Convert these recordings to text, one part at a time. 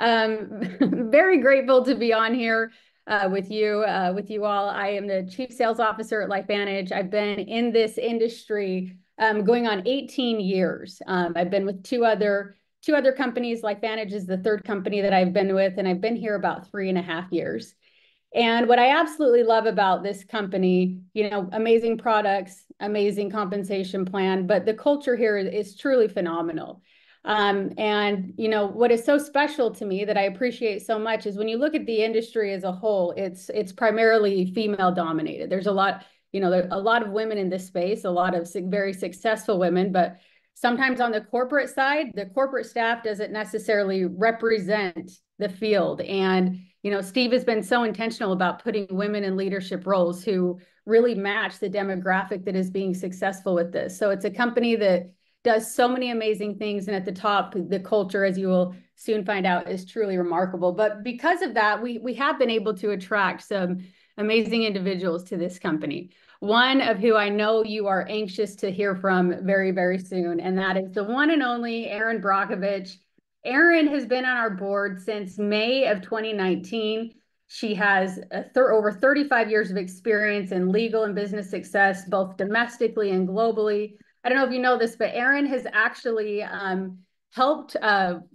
Very grateful to be on here with you all. I am the Chief Sales Officer at LifeVantage. I've been in this industry going on 18 years. I've been with two other companies. LifeVantage is the third company that I've been with, and I've been here about 3.5 years. And what I absolutely love about this company, amazing products, amazing compensation plan, but the culture here is truly phenomenal. What is so special to me that I appreciate so much is when you look at the industry as a whole, it's primarily female dominated. There's a lot, a lot of women in this space, a lot of very successful women, but sometimes on the corporate side, the corporate staff doesn't necessarily represent the field. And Steve has been so intentional about putting women in leadership roles who really match the demographic that is being successful with this. So it's a company that does so many amazing things. And at the top, the culture, as you will soon find out, is truly remarkable. But because of that, we have been able to attract some amazing individuals to this company. One of who I know you are anxious to hear from very, very soon, and that is the one and only Erin Brockovich. Erin has been on our board since May of 2019. She has over 35 years of experience in legal and business success, both domestically and globally. I don't know if you know this, but Erin has actually helped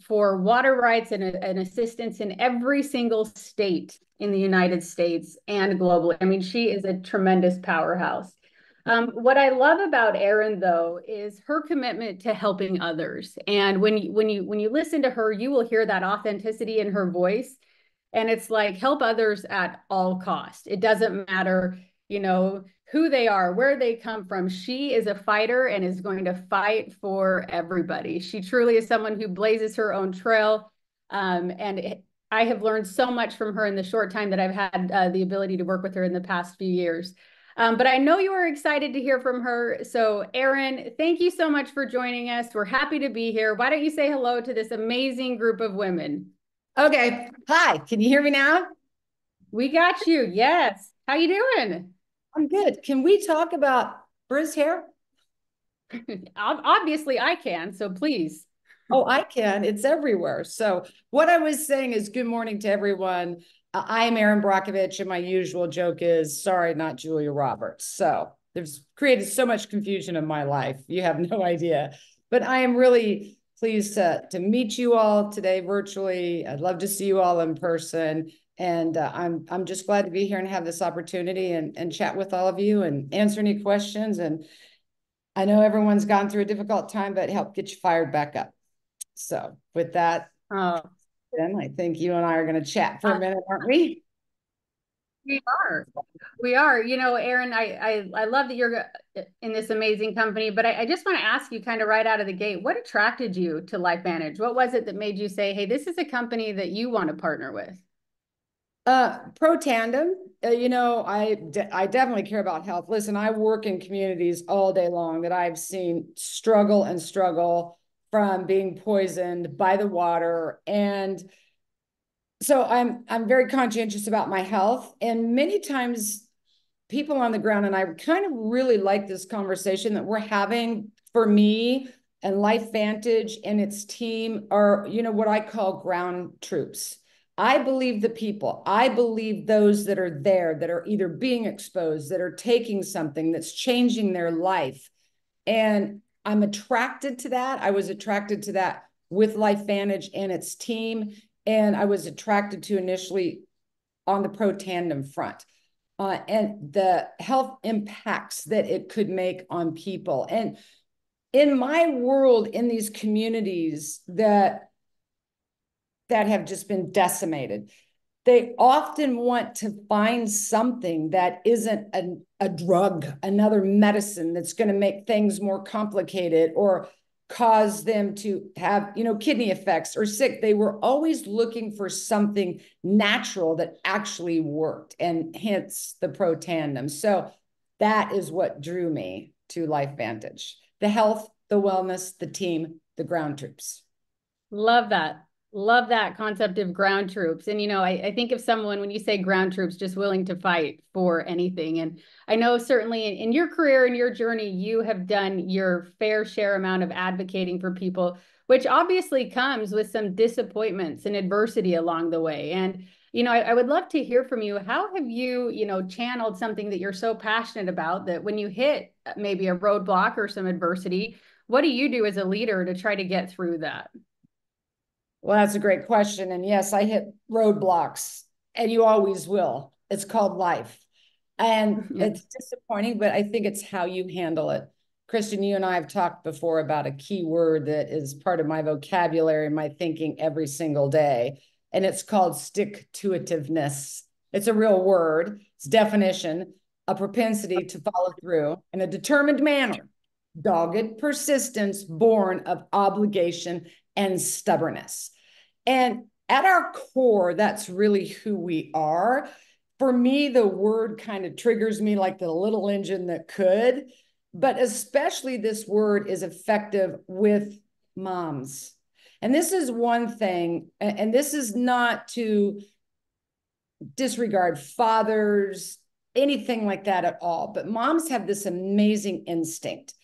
for water rights and assistance in every single state in the United States and globally. I mean, she is a tremendous powerhouse. What I love about Erin, though, is her commitment to helping others. And when you listen to her, you will hear that authenticity in her voice. And it's like, help others at all cost. It doesn't matter, who they are, where they come from. She is a fighter and is going to fight for everybody. She truly is someone who blazes her own trail. I have learned so much from her in the short time that I've had the ability to work with her in the past few years. But I know you are excited to hear from her. So Erin, thank you so much for joining us. We're happy to be here. Why don't you say hello to this amazing group of women? Okay. Hi. Can you hear me now? We got you. Yes. How you doing? I'm good. Can we talk about Bruce hair? Obviously, I can. So please. Oh, I can. It's everywhere. So what I was saying is good morning to everyone. I'm Erin Brockovich, and my usual joke is, sorry, not Julia Roberts. So there's created so much confusion in my life. You have no idea. But I am really pleased to meet you all today virtually. I'd love to see you all in person. And I'm just glad to be here and have this opportunity and chat with all of you and answer any questions. And I know everyone's gone through a difficult time, but help get you fired back up. So with that, Oh, then I think you and I are going to chat for a minute, aren't we? we are. We are. Erin, I love that you're in this amazing company, but I just want to ask you kind of right out of the gate, what attracted you to LifeVantage? What was it that made you say, hey, this is a company that you want to partner with? Pro tandem, I definitely care about health. Listen, I work in communities all day long that I've seen struggle and struggle from being poisoned by the water. And so I'm very conscientious about my health. And many times people on the ground, and I kind of really like this conversation that we're having for me and LifeVantage and its team are, what I call ground troops. I believe the people. I believe those that are there, that are either being exposed, that are taking something that's changing their life. And I'm attracted to that. I was attracted to that with LifeVantage and its team. And I was attracted to initially on the pro tandem front. And the health impacts that it could make on people. And in my world, in these communities that have just been decimated, they often want to find something that isn't a drug, another medicine that's going to make things more complicated or cause them to have, kidney effects or sick. They were always looking for something natural that actually worked, and hence the pro tandem. So that is what drew me to LifeVantage: the health, the wellness, the team, the ground troops. Love that. Love that concept of ground troops. And, I think of someone, when you say ground troops, just willing to fight for anything. And I know certainly in your career and your journey, you have done your fair share amount of advocating for people which obviously comes with some disappointments and adversity along the way. And, I would love to hear from you. How have you, channeled something that you're so passionate about that when you hit maybe a roadblock or some adversity, what do you do as a leader to try to get through that? Well, that's a great question. And yes, I hit roadblocks, and you always will. It's called life. And Yeah. it's disappointing, but I think it's how you handle it. Kristen, you and I have talked before about a key word that is part of my vocabulary and my thinking every single day, and it's called stick-to-itiveness. It's a real word. It's definition, a propensity to follow through in a determined manner, dogged persistence born of obligation and stubbornness. And at our core, that's really who we are. For me, the word kind of triggers me like the little engine that could, but especially this word is effective with moms. And this is one thing, and this is not to disregard fathers, anything like that at all, but moms have this amazing instinct.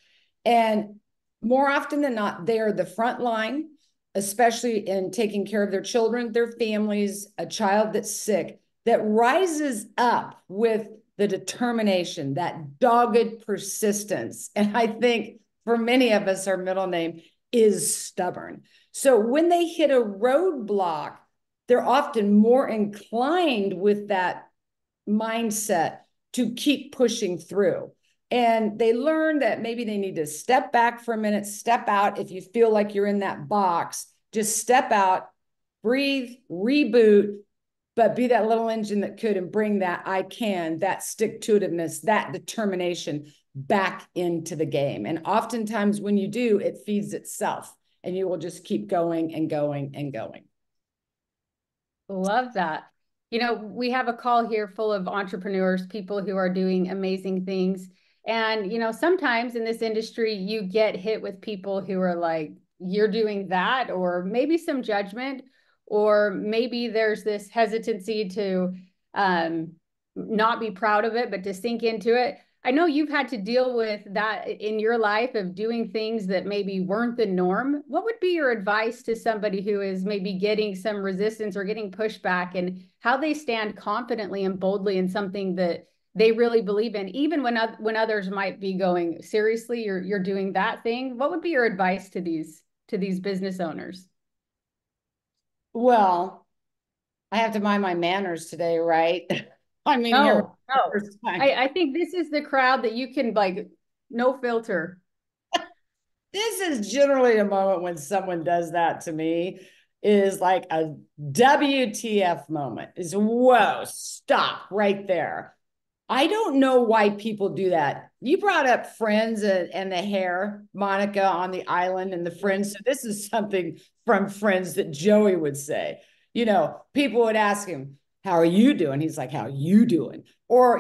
And more often than not, they are the front line, especially in taking care of their children, their families, a child that's sick, that rises up with the determination, that dogged persistence. And I think for many of us, our middle name is stubborn. So when they hit a roadblock, they're often more inclined with that mindset to keep pushing through. And they learn that maybe they need to step back for a minute, step out. If you feel like you're in that box, just step out, breathe, reboot, but be that little engine that could and bring that I can, that stick-to-itiveness, that determination back into the game. And oftentimes when you do, it feeds itself and you will just keep going and going and going. Love that. We have a call here full of entrepreneurs, people who are doing amazing things. And, sometimes in this industry, you get hit with people who are like, you're doing that, or maybe some judgment, or maybe there's this hesitancy to not be proud of it, but to sink into it. I know you've had to deal with that in your life of doing things that maybe weren't the norm. What would be your advice to somebody who is maybe getting some resistance or getting pushback, and how they stand confidently and boldly in something that they really believe in, even when others might be going, seriously, you're doing that thing? What would be your advice to these business owners? Well, I have to mind my manners today, right? I mean, here No, no. first time. I think this is the crowd that you can, like, no filter. This is generally a moment when someone does that to me is like a WTF moment. Is whoa, stop right there. I don't know why people do that. You brought up Friends and the hair, Monica on the island and the Friends. So this is something from Friends that Joey would say. People would ask him, how are you doing? He's like, how are you doing? Or,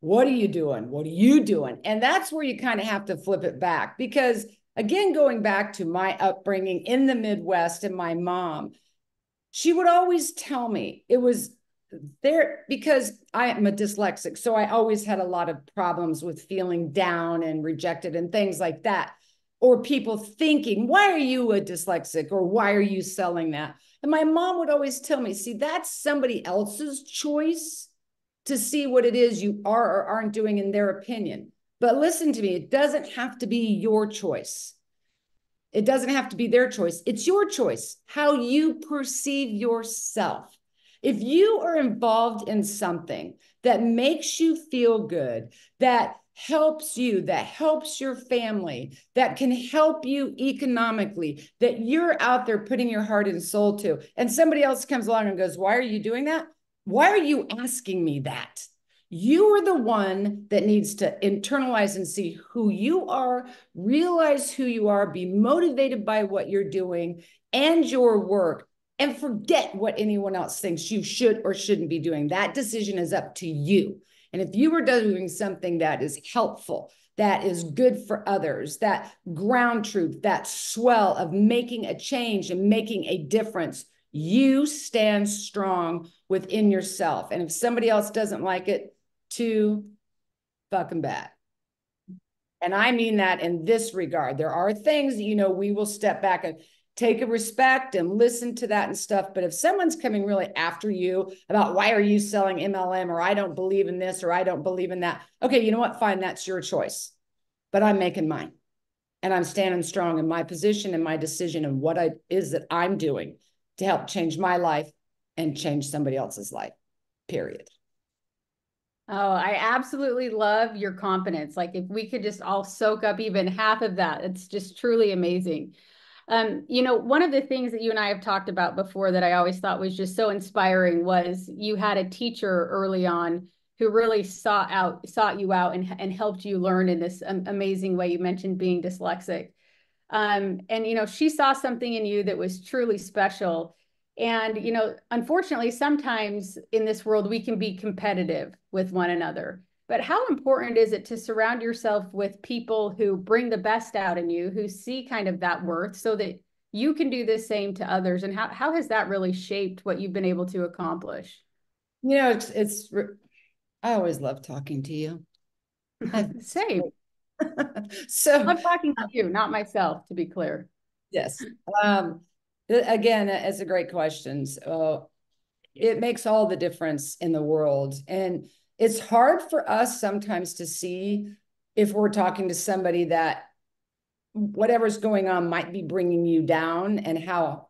what are you doing? What are you doing? And that's where you kind of have to flip it back because, again, going back to my upbringing in the Midwest and my mom, she would always tell me it was there because I am a dyslexic. So I always had a lot of problems with feeling down and rejected and things like that. Or people thinking, why are you a dyslexic? Or why are you selling that? And my mom would always tell me, see, that's somebody else's choice to see what it is you are or aren't doing in their opinion. But listen to me, it doesn't have to be your choice. It doesn't have to be their choice. It's your choice, how you perceive yourself. If you are involved in something that makes you feel good, that helps you, that helps your family, that can help you economically, that you're out there putting your heart and soul to, and somebody else comes along and goes, why are you doing that? Why are you asking me that? You are the one that needs to internalize and see who you are, realize who you are, be motivated by what you're doing and your work, and forget what anyone else thinks you should or shouldn't be doing. That decision is up to you. And if you are doing something that is helpful, that is good for others, that ground truth, that swell of making a change and making a difference, you stand strong within yourself. And if somebody else doesn't like it, too fucking bad. And I mean that in this regard. There are things, we will step back and take a respect and listen to that and stuff. But if someone's coming really after you about why are you selling MLM, or I don't believe in this, or I don't believe in that. Okay, you know what? Fine, that's your choice. But I'm making mine. And I'm standing strong in my position and my decision and what it is that I'm doing to help change my life and change somebody else's life, period. Oh, I absolutely love your confidence. Like if we could just all soak up even half of that, it's just truly amazing. One of the things that you and I have talked about before that I always thought was just so inspiring was you had a teacher early on who really sought you out and helped you learn in this amazing way. You mentioned being dyslexic. She saw something in you that was truly special. And, unfortunately, sometimes in this world, we can be competitive with one another. But how important is it to surround yourself with people who bring the best out in you, who see kind of that worth so that you can do the same to others? And how has that really shaped what you've been able to accomplish? I always love talking to you. Same. So I'm talking to you, not myself, to be clear. yes. Again, it's a great question. It makes all the difference in the world. And it's hard for us sometimes to see if we're talking to somebody that whatever's going on might be bringing you down, and how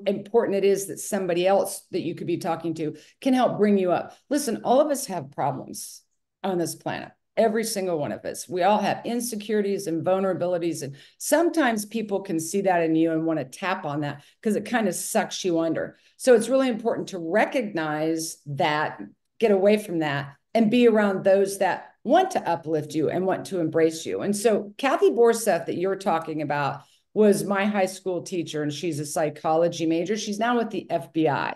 important it is that somebody else that you could be talking to can help bring you up. Listen, all of us have problems on this planet. Every single one of us. We all have insecurities and vulnerabilities. And sometimes people can see that in you and want to tap on that because it kind of sucks you under. So it's really important to recognize that, get away from that, and be around those that want to uplift you and want to embrace you. And so Kathy Borseth that you're talking about was my high school teacher, and she's a psychology major. She's now with the FBI.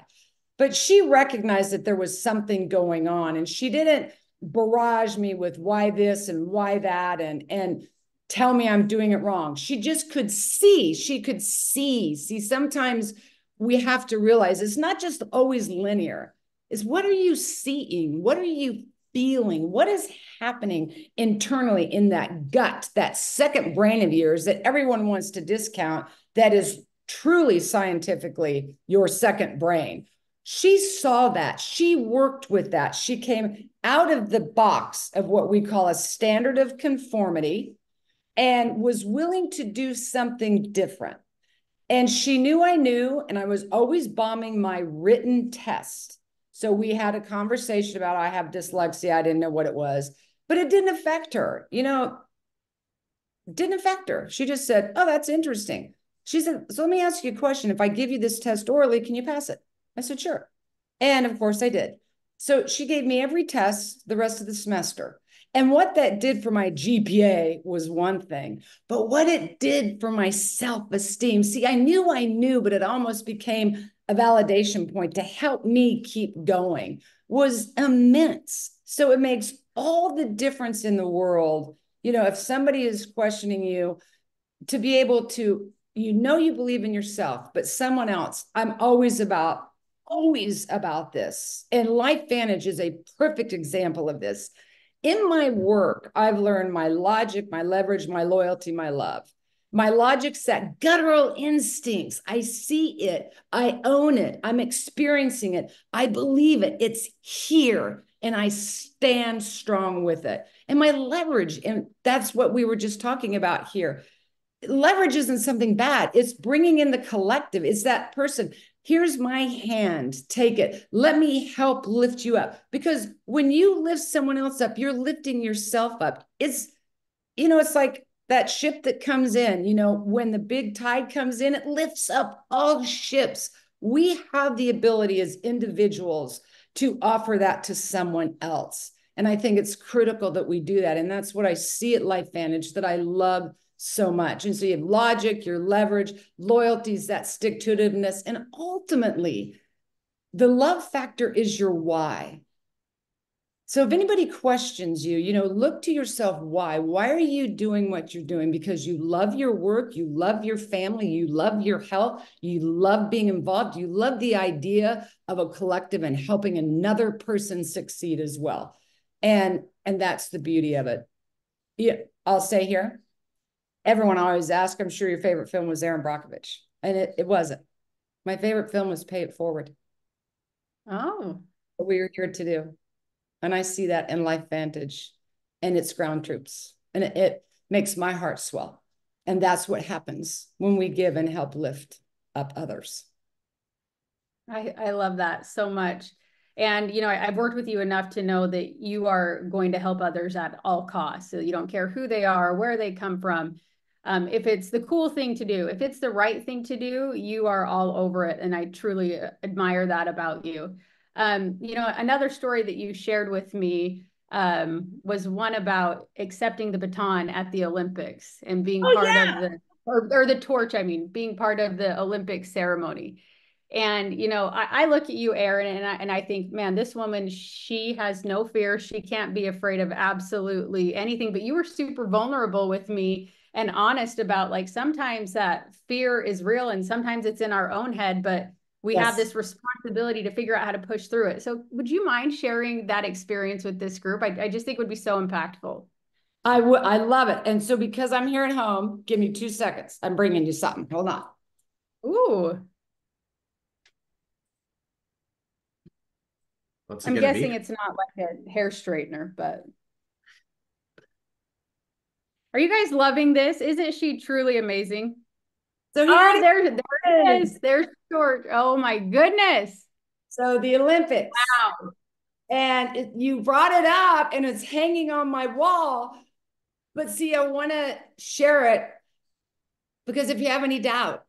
But she recognized that there was something going on, and she didn't barrage me with why this and why that and tell me I'm doing it wrong. She just could see. She could see. See, sometimes we have to realize it's not just always linear. It's what are you seeing? What are you feeling? What is happening internally in that gut, that second brain of yours that everyone wants to discount, that is truly scientifically your second brain? She saw that. She worked with that. She came out of the box of what we call a standard of conformity and was willing to do something different. And she knew I knew, and I was always bombing my written test. So we had a conversation about I have dyslexia. I didn't know what it was, but it didn't affect her. Didn't affect her. She just said, oh, that's interesting. She said, so let me ask you a question. If I give you this test orally, can you pass it? I said, sure. And of course I did. So she gave me every test the rest of the semester. And what that did for my GPA was one thing, but what it did for my self-esteem, see, I knew, but it almost became a validation point to help me keep going, was immense. So it makes all the difference in the world. If somebody is questioning you, to be able to, you believe in yourself, but someone else, I'm always about this. And LifeVantage is a perfect example of this. In my work, I've learned my logic, my leverage, my loyalty, my love. My logic's that guttural instincts. I see it. I own it. I'm experiencing it. I believe it. It's here. And I stand strong with it. And my leverage, and that's what we were just talking about here. Leverage isn't something bad. It's bringing in the collective. It's that person. Here's my hand. Take it. Let me help lift you up. Because when you lift someone else up, you're lifting yourself up. It's like that ship that comes in, when the big tide comes in, it lifts up all ships. We have the ability as individuals to offer that to someone else. And I think it's critical that we do that. And that's what I see at LifeVantage that I love so much. And so you have logic, your leverage, loyalties, that stick-to-itiveness, and ultimately, the love factor is your why. So if anybody questions you, look to yourself, why? Why are you doing what you're doing? Because you love your work, you love your family, you love your health, you love being involved, you love the idea of a collective and helping another person succeed as well. And that's the beauty of it. Yeah, I'll say here. Everyone always asks, I'm sure your favorite film was Aaron Brockovich. And it wasn't. My favorite film was Pay It Forward. Oh, What we were here to do. And I see that in LifeVantage and its ground troops. And it makes my heart swell. And that's what happens when we give and help lift up others. I love that so much. And, I've worked with you enough to know that you are going to help others at all costs. So you don't care who they are, where they come from. If it's the cool thing to do, if it's the right thing to do, you are all over it. And I truly admire that about you. Another story that you shared with me was one about accepting the baton at the Olympics and being Oh, part of yeah. or the torch, I mean, being part of the Olympic ceremony. And I look at you, Erin, and I think, man, this woman, she has no fear. She can't be afraid of absolutely anything. But you were super vulnerable with me and honest about, like, sometimes that fear is real and sometimes it's in our own head, but we have Yes. this responsibility to figure out how to push through it. So would you mind sharing that experience with this group? I just think it would be so impactful. I love it. And so because I'm here at home, give me 2 seconds. I'm bringing you something. Hold on. Ooh, What's it I'm gonna guessing be? it's not like a hair straightener, but are you guys loving this? Isn't she truly amazing? So here Oh, it there it is. is. There's short. Oh my goodness. So the Olympics. Wow. And you brought it up and it's hanging on my wall. But see, I want to share it because if you have any doubt,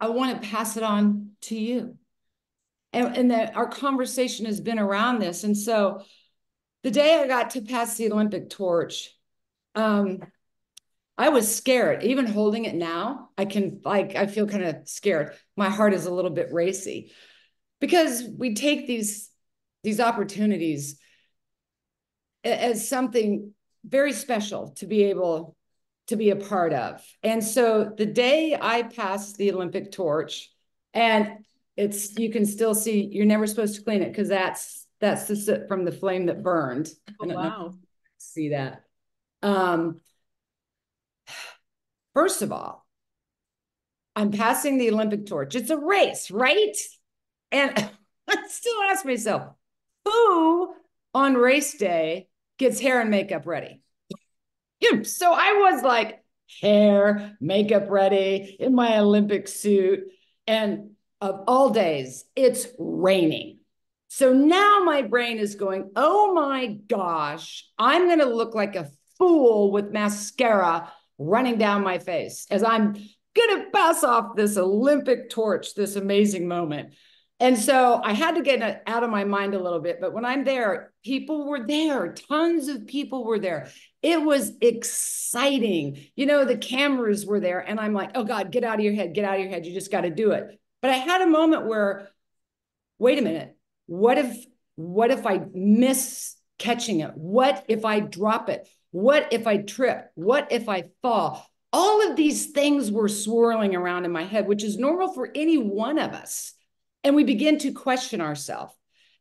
I want to pass it on to you. And that our conversation has been around this. And so the day I got to pass the Olympic torch, I was scared. Even holding it now, I feel kind of scared. My heart is a little bit racy because we take these opportunities as something very special to be able to be a part of. And so the day I passed the Olympic torch, and you can still see, you're never supposed to clean it because that's the soot from the flame that burned. Oh, I don't know if you wow. see that. Um, First of all, I'm passing the Olympic torch. It's a race, right? And I still ask myself, who on race day gets hair and makeup ready? So I was like, hair, makeup ready in my Olympic suit. And of all days, it's raining. So now my brain is going, oh my gosh, I'm going to look like a fool with mascara running down my face as I'm going to pass off this Olympic torch, this amazing moment. And so I had to get it out of my mind a little bit. But when I'm there, people were there. Tons of people were there. It was exciting. The cameras were there. And I'm like, oh God, get out of your head. Get out of your head. You just got to do it. But I had a moment where, wait a minute. What if I miss catching it? What if I drop it? What if I trip? What if I fall? All of these things were swirling around in my head, which is normal for any one of us. And we begin to question ourselves.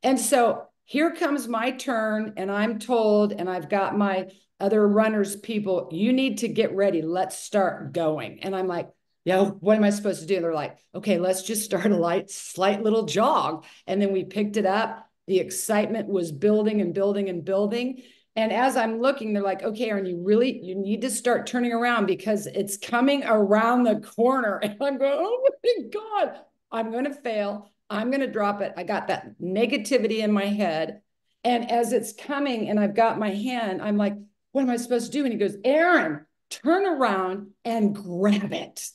And so here comes my turn, and I'm told, and I've got my other runners, people, you need to get ready. Let's start going. And I'm like, what am I supposed to do? And they're like, okay, let's just start a slight little jog. And then we picked it up. The excitement was building and building and building. And as I'm looking, they're like, okay, Erin, you need to start turning around because it's coming around the corner. And I'm going, oh my God, I'm going to fail. I'm going to drop it. I got that negativity in my head. And as it's coming and I've got my hand, I'm like, what am I supposed to do? And he goes, Erin, turn around and grab it.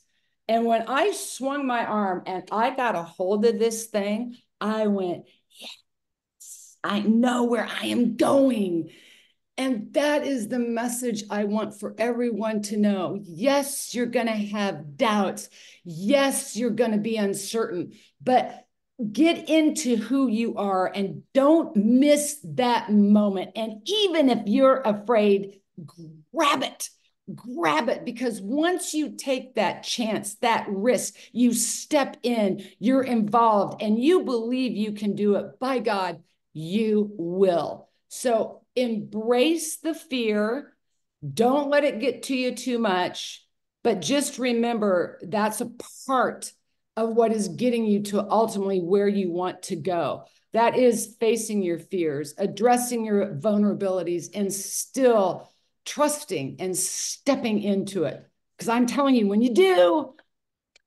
And when I swung my arm and I got a hold of this thing, I went, yes, I know where I am going. And that is the message I want for everyone to know. Yes, you're going to have doubts. Yes, you're going to be uncertain, but get into who you are and don't miss that moment. And even if you're afraid, grab it. Grab it, because once you take that chance, that risk, you step in, you're involved, and you believe you can do it. By God, you will. So embrace the fear, Don't let it get to you too much, but just remember that's a part of what is getting you to ultimately where you want to go. That is facing your fears, addressing your vulnerabilities, and still trusting and stepping into it. Because I'm telling you, when you do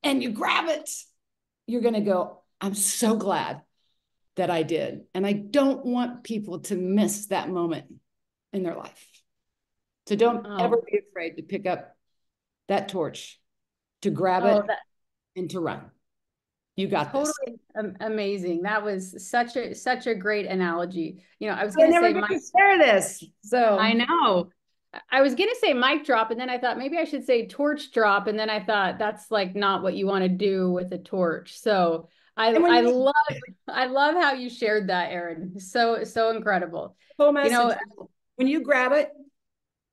and you grab it, you're going to go, I'm so glad that I did. And I don't want people to miss that moment in their life. So don't ever Oh, be afraid to pick up that torch, to grab oh, it and to run. You got this. totally amazing. That was such a great analogy. You know, I was I going to never say get mic. to share this. I So know. I was going to say mic drop, and then I thought maybe I should say torch drop, and then I thought that's like not what you want to do with a torch. So and when you I love how you shared that, Erin. So incredible. full You message, know, when you grab it,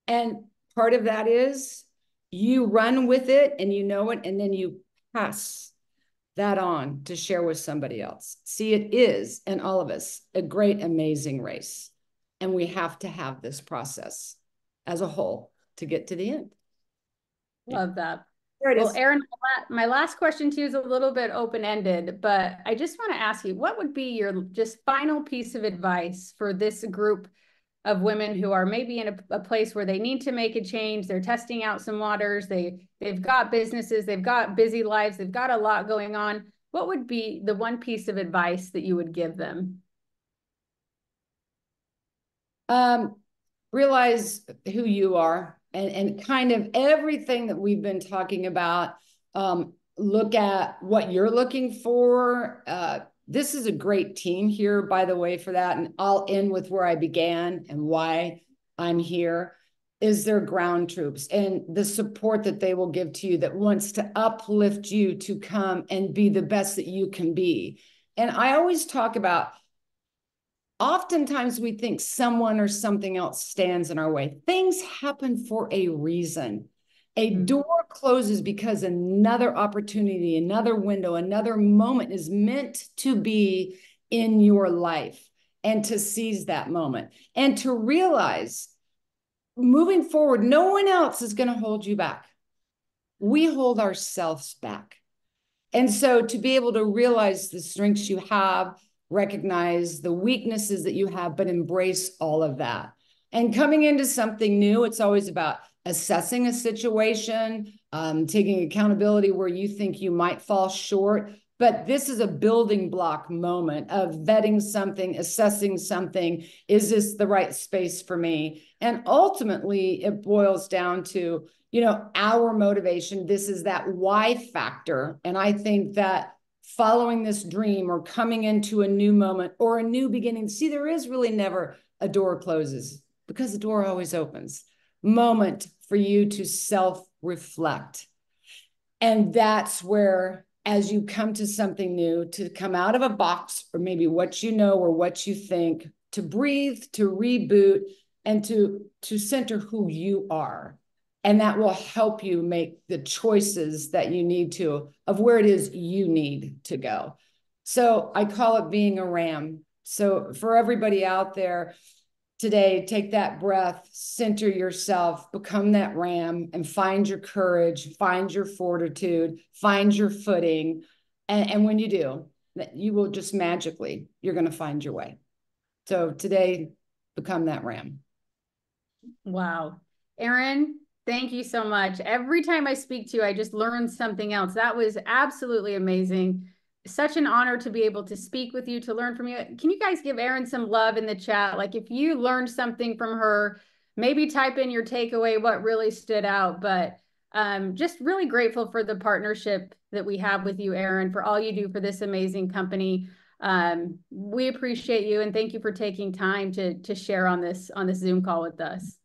and part of that is you run with it and you know it, and then you pass that on to share with somebody else. See, it is, and all of us, a great, amazing race. And we have to have this process as a whole to get to the end. love that. There it Well, is. Erin, my last question to you is a little bit open-ended, but I just want to ask you, what would be your just final piece of advice for this group of women who are maybe in a place where they need to make a change? They're testing out some waters. They've got businesses, they've got busy lives, they've got a lot going on. What would be the one piece of advice that you would give them? Um, Realize who you are, and kind of everything that we've been talking about. Look at what you're looking for. This is a great team here, by the way, for that. And I'll end with where I began and why I'm here is their ground troops and the support that they will give to you that wants to uplift you to come and be the best that you can be. And I always talk about, oftentimes we think someone or something else stands in our way. Things happen for a reason. A door closes because another opportunity, another window, another moment is meant to be in your life, and to seize that moment and to realize moving forward, no one else is going to hold you back. We hold ourselves back. And so to be able to realize the strengths you have, recognize the weaknesses that you have, but embrace all of that. And coming into something new, it's always about assessing a situation, taking accountability where you think you might fall short. But this is a building block moment of vetting something, assessing something. Is this the right space for me? And ultimately, it boils down to, our motivation. This is that why factor. And I think that following this dream or coming into a new moment or a new beginning, see, there is really never a door closes because the door always opens. Moment for you to self-reflect. And that's where, as you come to something new, to come out of a box or maybe what you know or what you think, to breathe, to reboot, and to center who you are. And that will help you make the choices that you need to, of where it is you need to go. So I call it being a ram. So for everybody out there today, take that breath, center yourself, become that ram, and find your courage, find your fortitude, find your footing. And when you do, you will just magically, you're going to find your way. So today, become that ram. Wow. Erin, thank you so much. Every time I speak to you, I just learn something else. That was absolutely amazing. Such an honor to be able to speak with you, to learn from you. Can you guys give Erin some love in the chat? Like if you learned something from her, maybe type in your takeaway, what really stood out. But just really grateful for the partnership that we have with you, Erin, for all you do for this amazing company. We appreciate you, and thank you for taking time to share on this Zoom call with us.